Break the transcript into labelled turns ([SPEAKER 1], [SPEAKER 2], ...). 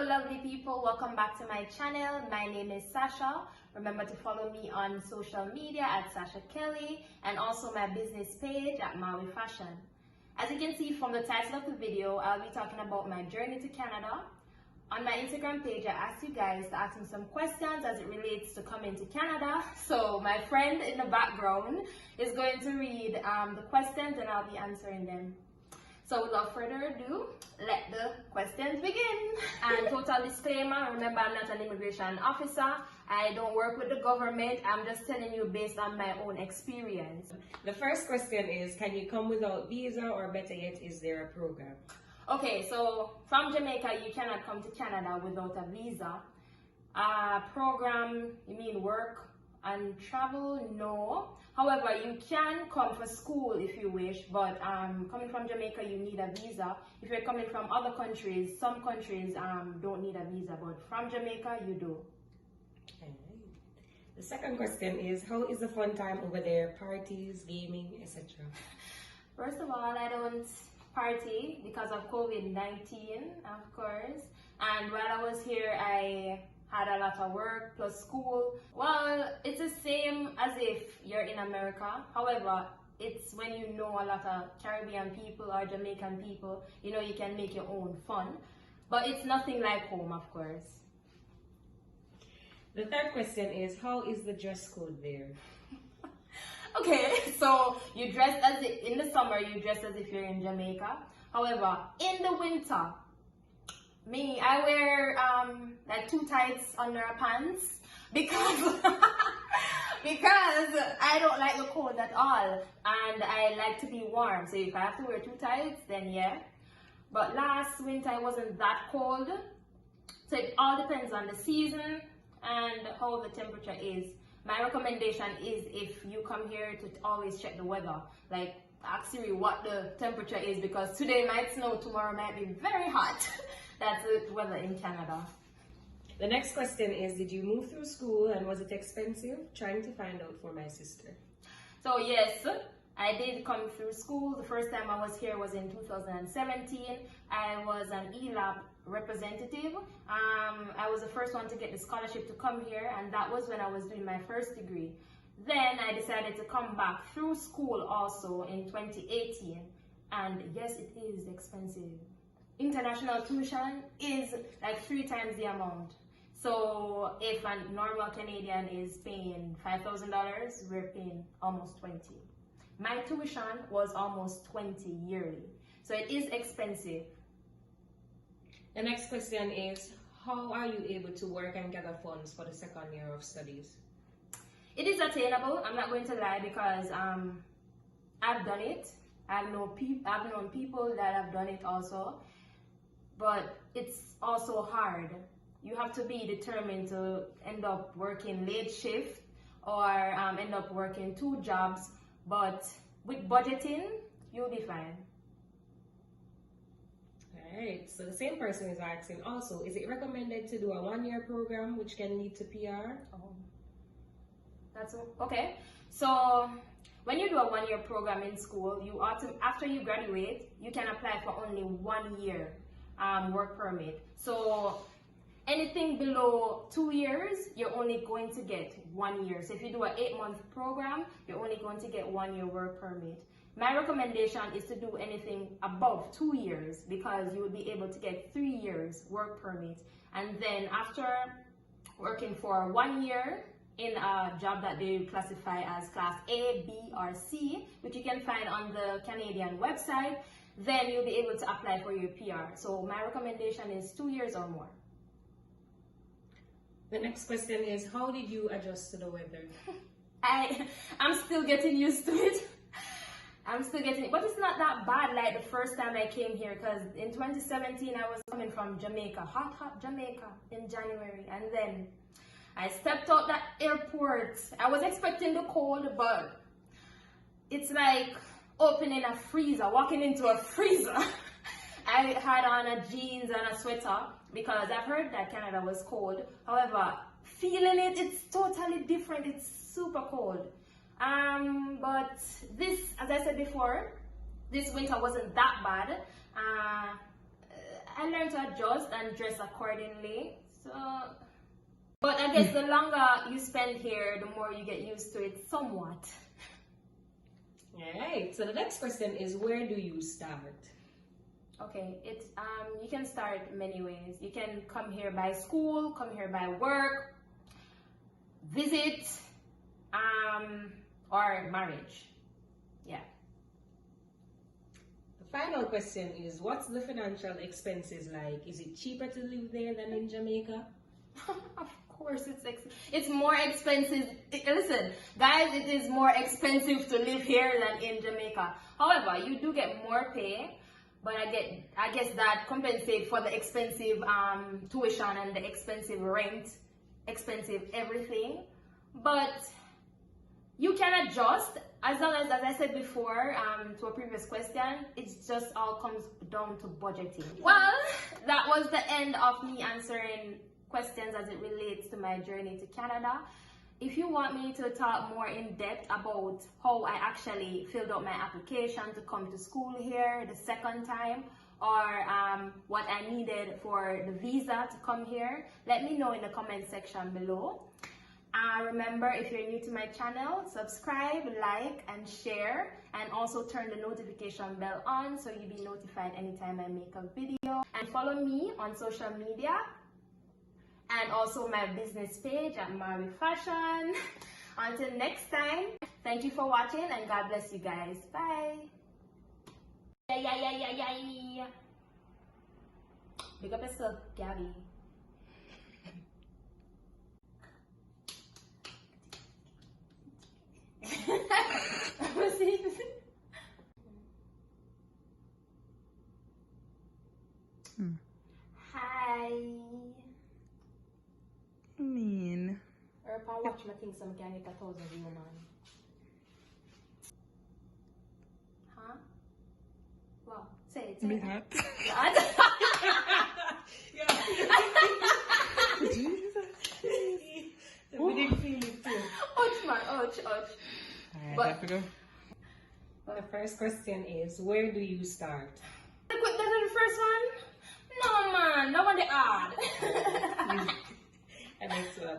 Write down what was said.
[SPEAKER 1] lovely people, welcome back to my channel. My name is Sasha. Remember to follow me on social media at Sasha Kelly and also my business page at Maui Fashion. As you can see from the title of the video, I'll be talking about my journey to Canada. On my Instagram page, I asked you guys to ask me some questions as it relates to coming to Canada. So my friend in the background is going to read the questions and I'll be answering them. So without further ado, let the questions begin. And total disclaimer, remember I'm not an immigration officer. I don't work with the government. I'm just telling you based on my own experience.
[SPEAKER 2] The first question is, can you come without visa, or better yet, is there a program?
[SPEAKER 1] Okay, so from Jamaica, you cannot come to Canada without a visa. Program, you mean work and travel? No. However, you can come for school if you wish, but coming from Jamaica, you need a visa. If you're coming from other countries, some countries don't need a visa, but from Jamaica, you do.
[SPEAKER 2] Okay. The second question is, how is the fun time over there? Parties, gaming, etc.
[SPEAKER 1] First of all, I don't party because of COVID-19, of course. And while I was here, I had a lot of work plus school. Well, it's the same as if you're in America. However, it's when you know a lot of Caribbean people or Jamaican people, you know, you can make your own fun. But it's nothing like home, of course.
[SPEAKER 2] The third question is, how is the dress code there?
[SPEAKER 1] Okay, so you dress as if, in the summer, you dress as if you're in Jamaica. However, in the winter, I wear like two tights under a pants because because I don't like the cold at all and I like to be warm. So if I have to wear two tights, then yeah. But last winter it wasn't that cold. So it all depends on the season and how the temperature is. My recommendation is if you come here to always check the weather. Like ask Siri what the temperature is because today might snow, tomorrow might be very hot. That's the weather in Canada.
[SPEAKER 2] The next question is, did you move through school and was it expensive? Trying to find out for my sister.
[SPEAKER 1] So yes, I did come through school. The first time I was here was in 2017. I was an ELAP representative. I was the first one to get the scholarship to come here, and that was when I was doing my first degree. Then I decided to come back through school also in 2018. And yes, it is expensive. International tuition is like 3 times the amount. So if a normal Canadian is paying $5,000, we're paying almost 20. My tuition was almost 20 yearly. So it is expensive.
[SPEAKER 2] The next question is, how are you able to work and gather funds for the second year of studies?
[SPEAKER 1] It is attainable, I'm not going to lie, because I've done it. I've known people that have done it also. But it's also hard. You have to be determined to end up working late shift or end up working 2 jobs. But with budgeting, you'll be fine.
[SPEAKER 2] Alright, so the same person is asking also, is it recommended to do a 1-year program which can lead to PR?
[SPEAKER 1] Oh, that's okay. So when you do a 1-year program in school, after you graduate, you can apply for only 1 year work permit. So anything below 2 years, you're only going to get 1 year. So if you do an 8-month program, you're only going to get 1 year work permit. My recommendation is to do anything above 2 years because you will be able to get 3 years work permit. And then after working for 1 year in a job that they classify as class A, B, or C, which you can find on the Canadian website, then you'll be able to apply for your PR. So my recommendation is 2 years or more.
[SPEAKER 2] The next question is, how did you adjust to the weather?
[SPEAKER 1] I'm still getting used to it. But it's not that bad like the first time I came here, because in 2017 I was coming from Jamaica, hot Jamaica in January, and then I stepped out that airport. I was expecting the cold, but it's like opening a freezer, walking into a freezer. I had on a jeans and a sweater because I've heard that Canada was cold. However, feeling it, it's totally different. It's super cold. But this, as I said before, this winter wasn't that bad. I learned to adjust and dress accordingly. So, but I guess the longer you spend here, the more you get used to it somewhat.
[SPEAKER 2] Alright, so the next question is, where do you start?
[SPEAKER 1] Okay, it's you can start many ways. You can come here by school, come here by work, visit, or marriage. Yeah.
[SPEAKER 2] The final question is, what's the financial expenses like? Is it cheaper to live there than in Jamaica?
[SPEAKER 1] Of course, it's more expensive. Listen, guys, it is more expensive to live here than in Jamaica. However, you do get more pay, but I guess that compensates for the expensive tuition and the expensive rent, expensive everything. But you can adjust as long as I said before to a previous question, it just all comes down to budgeting. Well, that was the end of me answering questions as it relates to my journey to Canada. If you want me to talk more in depth about how I actually filled out my application to come to school here the second time, or what I needed for the visa to come here, let me know in the comment section below. Remember, if you're new to my channel, subscribe, like, and share, and also turn the notification bell on so you'll be notified anytime I make a video. And follow me on social media, and also my business page at Mari Fashion. Until next time, thank you for watching, and God bless you guys. Bye. Yeah. Big up yourself, Gabby. Hi.
[SPEAKER 3] Mean.
[SPEAKER 1] Or if I watch my things, some can get 1,000 views, man. Huh? Well, say it.
[SPEAKER 3] Be hot.
[SPEAKER 2] We did feel it too.
[SPEAKER 1] Ouch, man. Ouch.
[SPEAKER 3] Alright,
[SPEAKER 1] But-
[SPEAKER 3] have to go.
[SPEAKER 2] The first question is, where do you start?
[SPEAKER 1] The first one? No, man. That one the hard.
[SPEAKER 2] And next one.